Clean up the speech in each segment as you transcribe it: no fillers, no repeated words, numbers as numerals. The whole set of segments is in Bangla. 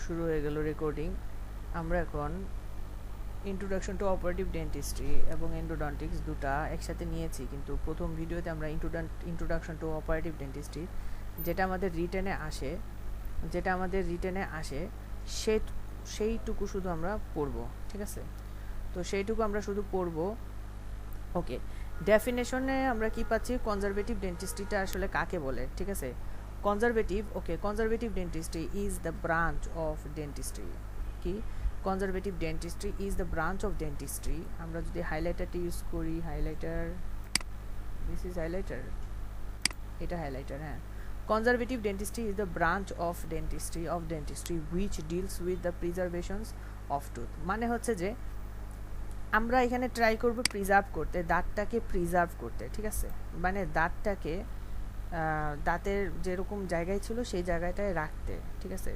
শুরু হয়ে গেল রেকর্ডিং। আমরা এখন ইন্ট্রোডাকশন টু অপারেটিভ ডেন্টিস্ট্রি এবং এন্ডোডন্টিক্স দুটা একসাথে নিয়েছি, কিন্তু প্রথম ভিডিওতে আমরা ইন্ট্রোডাকশন টু অপারেটিভ ডেন্টিস্ট্রি যেটা আমাদের রিটেনে আসে সেইটুকু শুধু আমরা পড়ব, ঠিক আছে? তো সেইটুকু আমরা শুধু পড়ব। ওকে, ডেফিনেশনে আমরা কি পাচ্ছি? কনজারভেটিভ ডেন্টিস্ট্রিটা আসলে কাকে বলে, ঠিক আছে? Conservative dentistry is the branch of dentistry. কি? Conservative dentistry is the branch of dentistry. আমরা যদি হাইলাইটারটা ইউজ করি, দিস ইজ হাইলাইটার, এটা হাইলাইটার, হ্যাঁ। Conservative dentistry is the branch of dentistry which deals with the preservations of tooth. মানে হচ্ছে যে আমরা এখানে ট্রাই করব প্রিজার্ভ করতে, দাঁতটাকে প্রিজার্ভ করতে, ঠিক আছে? মানে দাঁতটাকে দাঁতের যেরকম জায়গায় ছিল সেই জায়গাটায় রাখতে, ঠিক আছে?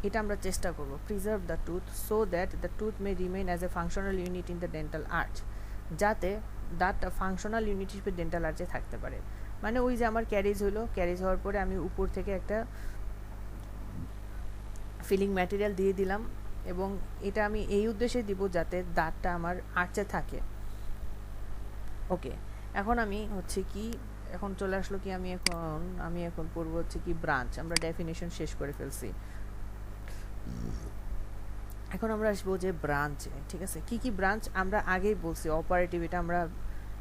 এটা আমরা চেষ্টা করব, preserve the tooth so that the tooth May remain as a functional unit in the dental arch, যাতে দাঁতটা ফাংশনাল ইউনিট হিসেবে ডেন্টাল আর্চে থাকতে পারে। মানে ওই যে আমার ক্যারিজ হওয়ার পরে আমি উপর থেকে একটা ফিলিং ম্যাটেরিয়াল দিয়ে দিলাম, এবং এটা আমি এই উদ্দেশ্যে দিব যাতে দাঁতটা আমার আর্চে থাকে। ওকে, এখন এখন চলে আসলো কি, আমি এখন পড়বো হচ্ছে কি ব্রাঞ্চ। আমরা ডেফিনেশন শেষ করে ফেলছি, এখন আমরা আসবো যে ব্রাঞ্চে, ঠিক আছে? কি ব্রাঞ্চ আমরা আগেই বলছি, অপারেটিভ, এটা আমরা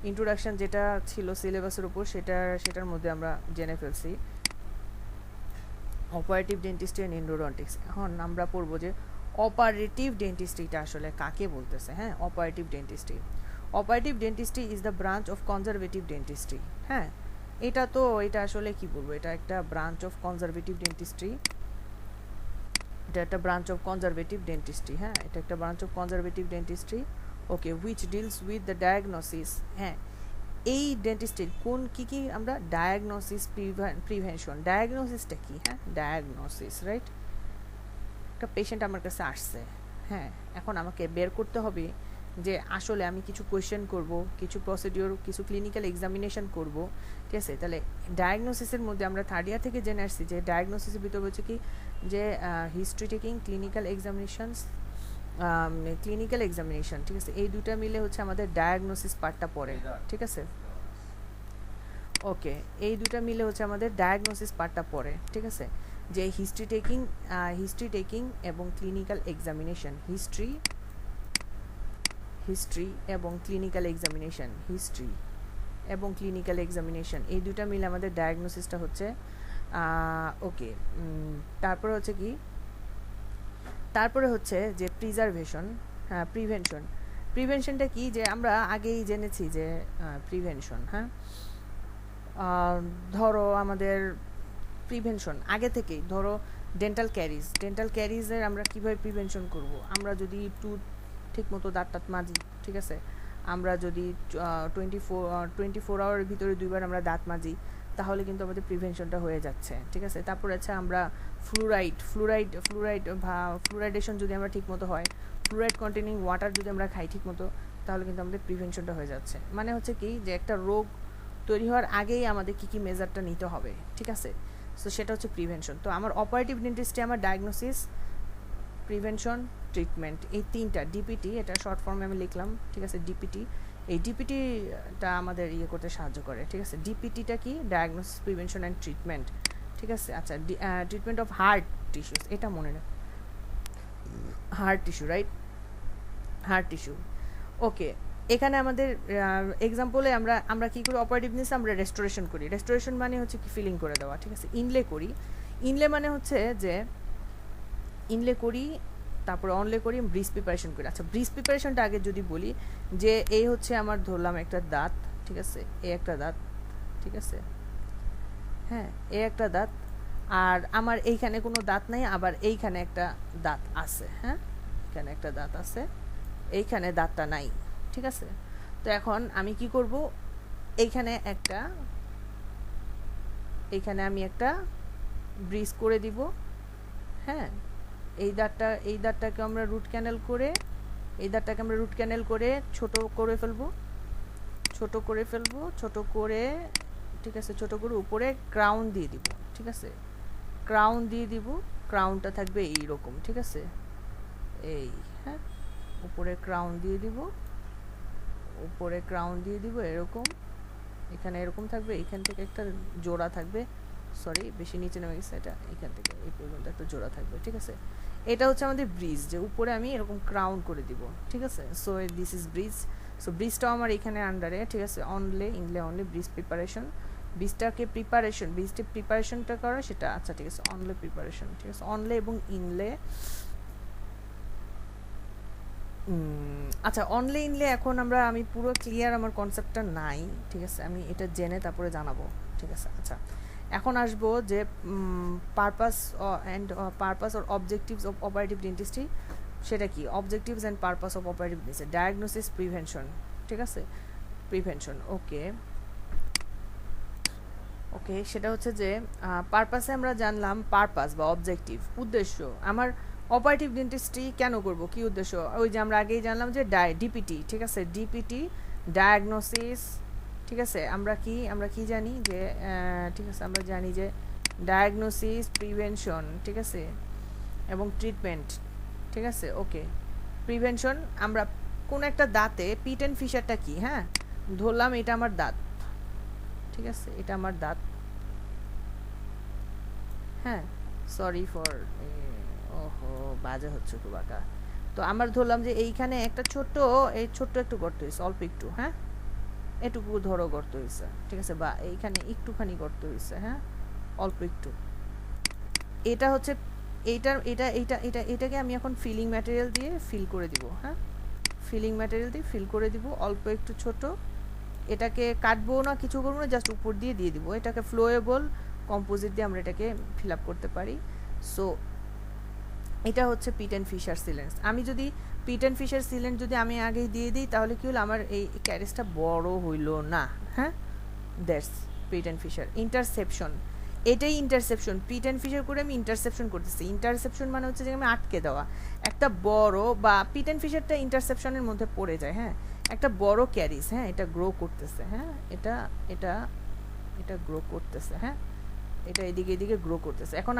ইন্ট্রোডাকশন যেটা ছিল সিলেবাসের উপর সেটার মধ্যে আমরা জেনে ফেলছি, অপারেটিভ ডেন্টিস্ট্রি অ্যান্ড এন্ডোডন্টিক্স। এখন আমরা পড়বো যে অপারেটিভ ডেন্টিস্ট্রিটা আসলে কাকে বলতেছে। হ্যাঁ, operative dentistry is the branch of conservative dentistry. হ্যাঁ, এটা আসলে কি বলবো, এটা একটা ব্রাঞ্চ অফ কনজারভেটিভ ডেন্টিস্ট্রি, এটা একটা ব্রাঞ্চ অফ কনজারভেটিভ ডেন্টিস্ট্রি। হ্যাঁ, এটা একটা branch of conservative dentistry. Okay, which deals with the diagnosis. হ্যাঁ, এই ডেন্টিস্ট্রির কি আমরা ডায়াগনোসিস, প্রিভেনশন। ডায়াগনোসিসটা কি? হ্যাঁ, ডায়াগনোসিস, রাইট? একটা পেশেন্ট আমার কাছে আসছে, হ্যাঁ, এখন আমাকে বের করতে হবে যে আসলে আমি কিছু কোয়েশ্চেন করব, কিছু প্রসিডিওর, কিছু ক্লিনিক্যাল এক্সামিনেশন করব, ঠিক আছে? তাহলে ডায়াগনোসিসের মধ্যে আমরা থার্ড ইয়ার থেকে জেনে আসছি যে ডায়াগনোসিসের ভিতরে হচ্ছে কি যে হিস্ট্রি টেকিং, ক্লিনিক্যাল এক্সামিনেশন, ঠিক আছে? এই দুটা মিলে হচ্ছে আমাদের ডায়াগনোসিস পার্টটা পড়ে, ঠিক আছে? ওকে, এই দুটা মিলে হচ্ছে আমাদের ডায়াগনোসিস পার্টটা পড়ে, ঠিক আছে? যে হিস্ট্রি টেকিং এবং ক্লিনিক্যাল এক্সামিনেশন, হিস্ট্রি এবং ক্লিনিক্যাল এক্সামিনেশন, এই দুটা মিলে আমাদের ডায়াগনোসিসটা হচ্ছে। ওকে, তারপরে হচ্ছে যে প্রিজারভেশন, হ্যাঁ, প্রিভেনশনটা কি? যে আমরা আগেই জেনেছি যে প্রিভেনশন, হ্যাঁ, ধরো আমাদের প্রিভেনশন আগে থেকেই, ধরো ডেন্টাল ক্যারিজের আমরা কিভাবে প্রিভেনশন করব? আমরা যদি ঠিকমতো দাঁত মাজি, ঠিক আছে? আমরা যদি 24 আওয়ারের ভিতরে 2বার আমরা দাঁত মাজি, তাহলে কিন্তু আমাদের প্রিভেনশনটা হয়ে যাচ্ছে, ঠিক আছে? তারপর আছে আমরা ফ্লুরাইডেশন যদি আমরা ঠিকমতো হয়, ফ্লুরাইড কন্টেনিং ওয়াটার যদি আমরা খাই ঠিকমতো, তাহলে কিন্তু আমাদের প্রিভেনশনটা হয়ে যাচ্ছে। মানে হচ্ছে কি যে একটা রোগ তৈরি হওয়ার আগেই আমাদের কি মেজারটা নিতে হবে, ঠিক আছে? সো সেটা হচ্ছে প্রিভেনশন। তো আমার অপারেটিভ ডেন্টিস্ট্রি আমার ডায়াগনোসিস, প্রিভেনশন, ট্রিটমেন্ট, এই তিনটা ডিপিটি, এটা শর্ট ফর্মে আমি লিখলাম, ঠিক আছে? ডিপিটি, এই ডিপিটিটা আমাদের করতে সাহায্য করে, ঠিক আছে? ডিপিটিটা কি? ডায়াগনোসিস, প্রিভেনশন অ্যান্ড ট্রিটমেন্ট, ঠিক আছে? আচ্ছা, ট্রিটমেন্ট অফ হার্ট টিস্যুস, এটা মনে রাখ, hard tissue, right? Hard tissue. Okay, এখানে আমাদের এক্সাম্পলে আমরা কি করি? অপারেটিভ নিয়ে আমরা রেস্টোরেশন করি। রেস্টোরেশন মানে হচ্ছে কি ফিলিং করে দেওয়া, ঠিক আছে? ইনলে করি, ইনলে মানে হচ্ছে যে ইনলে করি, তারপরে অনলে করি, ব্রিজ প্রিপারেশন করি। আচ্ছা, ব্রিজ প্রিপারেশনটা আগে যদি বলি যে এই হচ্ছে আমার ধরলাম একটা দাঁত, ঠিক আছে? এই একটা দাঁত, ঠিক আছে? হ্যাঁ, এই একটা দাঁত, আর আমার এইখানে কোনো দাঁত নাই, আবার এইখানে একটা দাঁত আছে, হ্যাঁ, এখানে একটা দাঁত আছে, এইখানে দাঁতটা নাই, ঠিক আছে? তো এখন আমি কি করব? এইখানে আমি একটা ব্রিজ করে দিব, হ্যাঁ। এই দাঁতটাকে আমরা রুট ক্যানেল করে ছোট করে ফেলবো, ঠিক আছে? ছোট করে উপরে ক্রাউন দিয়ে দিব, ঠিক আছে? ক্রাউন দিয়ে দিব, ক্রাউনটা থাকবে এইরকম, ঠিক আছে, এই, হ্যাঁ, উপরে ক্রাউন দিয়ে দিব, উপরে ক্রাউন দিয়ে দিব এরকম, এখানে এরকম থাকবে, এখান থেকে একটা জোড়া থাকবে, সরি বেশি নিচে নেমে গেছে, এটা এখান থেকে এই পর্যন্ত একটা জোড়া থাকবে, ঠিক আছে। এটা হচ্ছে আমাদের ব্রিজ, যে উপরে আমি এরকম ক্রাউন করে দিব, ঠিক আছে। So this is bridge. So ব্রিজটাও আমার এখানে আন্ডারে, ঠিক আছে, only inlay only bridge preparation, ব্রিজটাকে ব্রিজটি প্রিপারেশনটা করা সেটা, আচ্ছা ঠিক আছে, অনলে প্রিপারেশন, ঠিক আছে, অনলে এবং ইনলে। আচ্ছা, অনলে ইনলে এখন আমি পুরো ক্লিয়ার, আমার কনসেপ্টটা নাই, ঠিক আছে, আমি এটা জেনে তারপরে জানাবো, ঠিক আছে। আচ্ছা, এখন আসবো যে purpose or objectives of operative dentistry, সেটা কি objectives and purpose of operative dentistry, diagnosis, prevention, ঠিক আছে, প্রিভেনশন, ওকে ওকে। সেটা হচ্ছে যে পারপাসে আমরা জানলাম, পারপাস বা অবজেক্টিভ, উদ্দেশ্য, আমার অপারেটিভ ডেন্টিস্ট্রি কেন করব, কি উদ্দেশ্য, ওই যে আমরা আগেই জানলাম যে ডিপিটি, ঠিক আছে, ডিপিটি, ডায়াগনোসিস, ঠিক আছে, আমরা কি জানি যে ঠিক আছে, আমরা জানি যে ডায়াগনোসিস, প্রিভেনশন, ঠিক আছে, এবং ট্রিটমেন্ট, ঠিক আছে, ওকে। প্রিভেনশন, আমরা কোন একটা দাঁতে পিট অ্যান্ড ফিশারটা কি, হ্যাঁ, ধরলাম এটা আমার দাঁত, ঠিক আছে, এটা আমার দাঁত, হ্যাঁ, সরি ফর, ওহো বাজে হচ্ছে খুব আঁকা। তো আমার ধরলাম যে এইখানে একটা ছোট্ট একটু গর্ত হয়েছে, অল্প একটু, হ্যাঁ, এটুকু ধরো গর্ত হয়েছে, ঠিক আছে, বা এইখানে একটুখানি গর্ত হয়েছে, হ্যাঁ, অল্প একটু। এটা হচ্ছে এটাকে আমি এখন ফিলিং ম্যাটেরিয়াল দিয়ে ফিল করে দিব, হ্যাঁ, ফিলিং ম্যাটেরিয়াল দিয়ে ফিল করে দিব, অল্প একটু ছোট। এটাকে কাটবো না, কিছু করবো না, জাস্ট উপর দিয়ে দিব, এটাকে ফ্লোয়েবল কম্পোজিট দিয়ে আমরা এটাকে ফিল আপ করতে পারি। সো এটা হচ্ছে পিট অ্যান্ড ফিশার সিলেন্স। আমি যদি পিট অ্যান্ড ফিশার সিলেন্স যদি আমি আগেই দিয়ে দিই, তাহলে কি হলো, আমার এই ক্যারেজটা বড় হইল না, হ্যাঁ, that's pit and fissure. Interception, এটাই ইন্টারসেপশন, পিট অ্যান্ড ফিশার করে আমি ইন্টারসেপশন করতেছি। ইন্টারসেপশন মানে হচ্ছে যে আমি আটকে দেওয়া একটা বড়, বা পিট অ্যান্ড ফিশারটা ইন্টারসেপশনের মধ্যে পড়ে যায়, হ্যাঁ, একটা বড় ক্যারিজ, হ্যাঁ, এটা গ্রো করতেছে, হ্যাঁ, এটা এটা এটা গ্রো করতেছে, হ্যাঁ, এটা এদিকে গ্রো করতেছে। এখন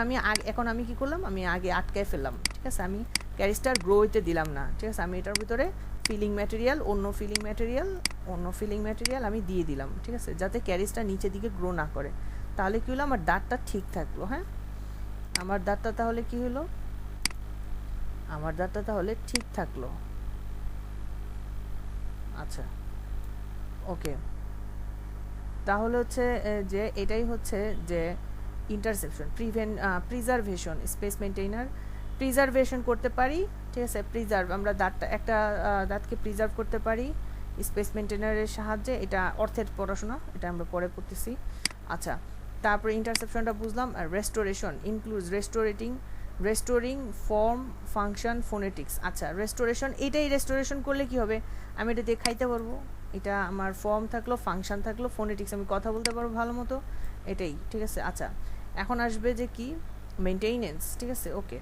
আমি কি করলাম, আমি আগে আটকায় ফেললাম, ঠিক আছে, আমি ক্যারিজটা গ্রো হইতে দিলাম না, ঠিক আছে, আমি এটার ভিতরে অন্য ফিলিং ম্যাটেরিয়াল আমি দিয়ে দিলাম, ঠিক আছে, যাতে ক্যারিজটা নিচের দিকে গ্রো না করে। তাহলে কি হলো, আমার দাঁতটা ঠিক থাকলো, হ্যাঁ, আমার দাঁতটা তাহলে কি হলো, আমার দাঁতটা তাহলে ঠিক থাকলো। আচ্ছা, ওকে, তাহলে হচ্ছে যে এটাই হচ্ছে যে ইন্টারসেপশন। প্রিজার্ভেশন, স্পেস মেনটেইনার, প্রিজার্ভেশন করতে পারি, ঠিক আছে, আমরা দাঁতকে প্রিজার্ভ করতে পারি স্পেস মেনটেইনারের সাহায্যে। এটা অর্থের পড়াশোনা, এটা আমরা পরে পড়তেছি। আচ্ছা, তারপরে ইন্টারসেপশনটা বুঝলাম। আর restoration includes restoring form, function, phonetics. আচ্ছা, রেস্টোরেশন করলে কি হবে, আমি এটা দিয়ে খাইতে পারবো, এটা আমার ফর্ম থাকলো, ফাংশন থাকলো, ফোনেটিক্স, আমি কথা বলতে পারবো ভালো মতো, এটাই, ঠিক আছে। আচ্ছা, এখন আসবে যে কি মেনটেইনেন্স, ঠিক আছে, ওকে,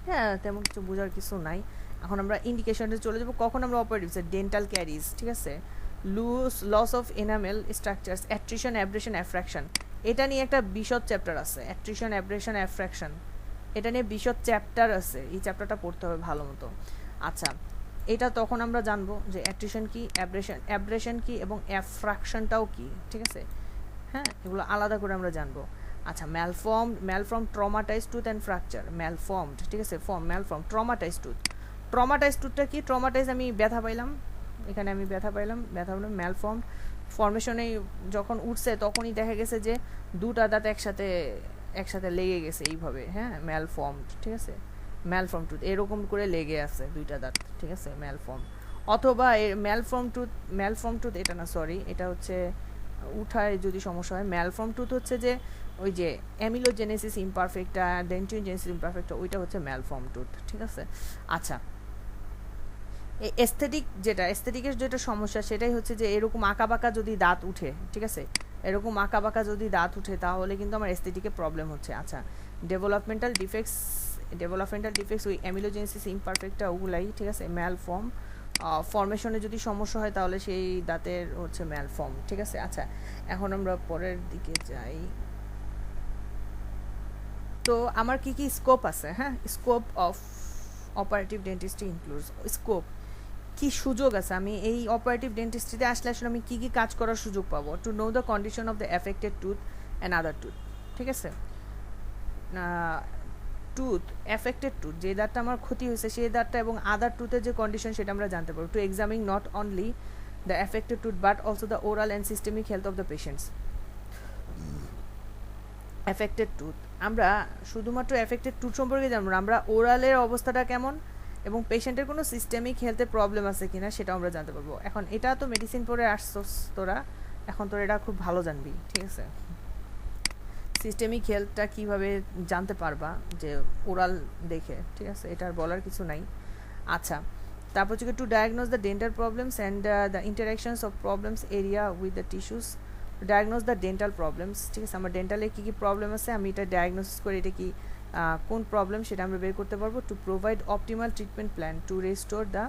হ্যাঁ, তেমন কিছু বোঝার কিছু নাই। এখন আমরা ইন্ডিকেশনে চলে যাবো, কখন আমরা অপারেটিভ, ডেন্টাল ক্যারিজ, ঠিক আছে, loss of enamel structures, attrition, abrasion, abfraction, এটা নিয়ে একটা বিশদ চ্যাপ্টার আছে, অ্যাট্রিশন, অ্যাব্রেশন, অ্যাফ্র্যাকশন, এটা নিয়ে বিশদ চ্যাপ্টার আছে, এই চ্যাপ্টারটা পড়তে হবে ভালো মতো। আচ্ছা, এটা তখন আমরা জানবো যে অ্যাট্রিশন কি, অ্যাব্রেশন কি, এবং অ্যাফ্র্যাকশনটাও কি, ঠিক আছে, হ্যাঁ, এগুলো আলাদা করে আমরা জানবো। আচ্ছা, ম্যালফর্ম, ট্রমাটাইজ টুথ অ্যান্ড ফ্র্যাকচার, ম্যালফর্মড, ঠিক আছে, ম্যালফর্ম, ট্রমাটাইজ টুথটা কি, ট্রমাটাইজ আমি ব্যথা পাইলাম, এখানে আমি ব্যথা পেলাম, ম্যালফর্ম ফর্মেশনে যখন উঠছে তখনই দেখা গেছে যে দুটা দাঁত একসাথে লেগে গেছে এইভাবে, হ্যাঁ, ম্যালফর্মড, ঠিক আছে, ম্যালফর্ম টুথ এরকম করে লেগে আছে দুইটা দাঁত, ঠিক আছে, ম্যালফর্ম। অথবা ম্যালফর্ম টুথ এটা না, সরি, এটা হচ্ছে উঠায় যদি সমস্যা হয়। ম্যালফর্ম টুথ হচ্ছে যে ওই যে অ্যামিলোজেনেসিস ইমপারফেক্টা, ডেন্টিনোজেনেসিস ইমপারফেক্টা, ওইটা হচ্ছে ম্যালফর্ম টুথ, ঠিক আছে। আচ্ছা, এই এস্থেটিকের যেটা সমস্যা, সেটাই হচ্ছে যে এরকম আঁকাবাঁকা যদি দাঁত উঠে, ঠিক আছে, এরকম আঁকাবাঁকা যদি দাঁত উঠে, তাহলে কিন্তু আমার এস্থেটিকে প্রবলেম হচ্ছে। আচ্ছা, ডেভেলপমেন্টাল ডিফেক্টস ওই অ্যামিলোজেনেসিস ইমপারফেক্টা, ওগুলাই, ঠিক আছে, ম্যালফর্ম ফর্মেশনে যদি সমস্যা হয় তাহলে সেই দাঁতের হচ্ছে ম্যালফর্ম, ঠিক আছে। আচ্ছা, এখন আমরা পরের দিকে যাই। তো আমার কি কি স্কোপ আছে, হ্যাঁ, scope of operative dentistry includes, scope কি সুযোগ আছে, আমি এই অপারেটিভ ডেন্টিস্ট্রিতে আসলে আসলে আমি কী কী কাজ করার সুযোগ পাবো, to know the condition of the affected tooth and other tooth, ঠিক আছে। টুথ এফেক্টেড টুথ, যে দাঁতটা আমার ক্ষতি হয়েছে সেই দাঁতটা এবং আদার টুথের যে কন্ডিশন সেটা আমরা জানতে পারবো, to examine not only the affected tooth but also the oral and systemic health of the patients. Affected tooth, আমরা শুধুমাত্র এফেক্টেড টুথ সম্পর্কে জানবো না, আমরা ওরালের অবস্থাটা কেমন এবং পেশেন্টের কোনো সিস্টেমিক হেলথের প্রবলেম আছে কিনা সেটাও আমরা জানতে পারবো। এখন এটা তো মেডিসিন পড়ে আসছোস তোরা, এখন তোরা এটা খুব ভালো জানবি, ঠিক আছে। সিস্টেমিক হেলথটা কীভাবে জানতে পারবা, যে ওরাল দেখে, ঠিক আছে, এটার বলার কিছু নাই। আচ্ছা, তারপর হচ্ছে to diagnose the dental problems and the interactions of problems area with the tissues, diagnose the dental problems, ঠিক আছে, আমার ডেন্টালে কী কী প্রবলেম আছে আমি এটা ডায়াগনোসিস করে এটা কি কোন প্রবলেম সেটা আমরা বের করতে পারবো। To provide optimal treatment plan to restore the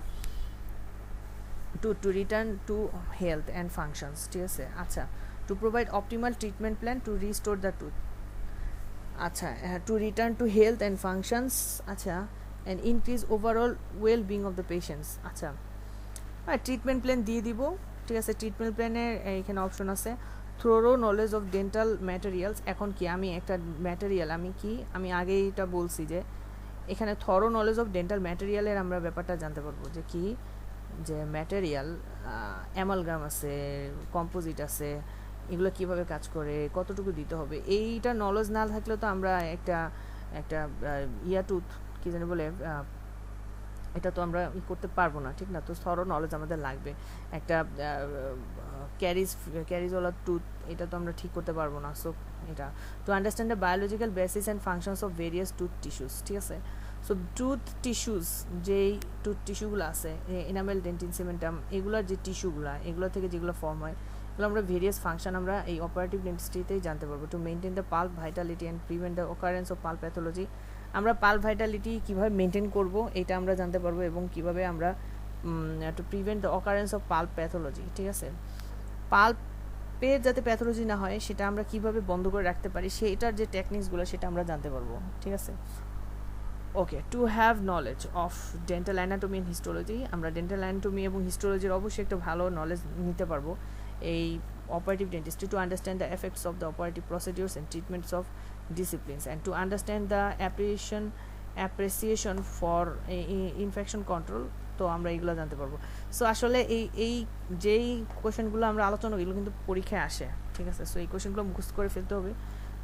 to return to health and functions, ঠিক আছে। আচ্ছা, to provide optimal treatment plan to restore the tooth, আচ্ছা, to return to health and functions, আচ্ছা, and increase overall well being of the patients. আচ্ছা, ট্রিটমেন্ট প্ল্যান দিয়ে দিব, ঠিক আছে। ট্রিটমেন্ট প্ল্যানের এখানে অপশন আছে thorough knowledge of dental materials. এখন কি আমি একটা ম্যাটেরিয়াল, আমি আগেই এটা বলছি যে এখানে থরো নলেজ অফ ডেন্টাল ম্যাটেরিয়ালের আমরা ব্যাপারটা জানতে পারবো, যে কি, যে ম্যাটেরিয়াল অ্যামালগাম আছে, কম্পোজিট আছে, এগুলো কিভাবে কাজ করে, কতটুকু দিতে হবে, এইটা নলেজ না থাকলে তো আমরা একটা টুথ কি জানি বলে এটা তো আমরা করতে পারবো না, ঠিক না। তো থরো নলেজ আমাদের লাগবে। একটা ক্যারিজওয়ালা টুথ, এটা তো আমরা ঠিক করতে পারবো না। সো এটা two understand the biological basis and functions of various tooth tissues, ঠিক আছে। সো টুথ টিস্যুস, যেই টুথ টিস্যুগুলো আছে, এনামেল, ডেন্টিন, সিমেন্টাম, এগুলোর যে টিস্যুগুলো, এগুলো থেকে যেগুলো ফর্ম হয়, এগুলো আমরা ভেরিয়াস ফাংশন আমরা এই অপারেটিভ ডেন্টিস্ট্রিতেই জানতে পারবো। To maintain the pulp Vitality and prevent the occurrence of pulp pathology, আমরা পাল্প ভাইটালিটি কীভাবে মেনটেন করব এটা আমরা জানতে পারবো, এবং কীভাবে আমরা to prevent the occurrence of pulp pathology, ঠিক আছে। পাল্পের যাতে প্যাথোলজি না হয় সেটা আমরা কিভাবে বন্ধ করে রাখতে পারি, সেটার যে টেকনিক্সগুলো সেটা আমরা জানতে পারবো, ঠিক আছে। Okay, to have knowledge of dental anatomy and histology, আমরা ডেন্টাল অ্যানাটমি এবং হিস্টোলজির অবশ্যই একটা ভালো নলেজ নিতে পারবো এই operative dentistry. To understand the effects of the operative procedures and treatments of disciplines and to understand the appreciation for infection control, তো আমরা এগুলো জানতে পারবো। সো আসলে এই যেই কোয়েশ্চেনগুলো আমরা আলোচনা এগুলো কিন্তু পরীক্ষায় আসে, ঠিক আছে। সো এই কোয়েশ্চেনগুলো মুখস্থ করে ফেলতে হবে,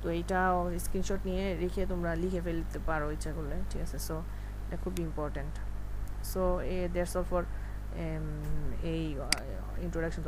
তো এইটা স্ক্রিনশট নিয়ে রেখে তোমরা লিখে ফেলতে পারো ইচ্ছা করলে, ঠিক আছে। সো এটা খুব important. So that's all for এই ইন্ট্রোডাকশন।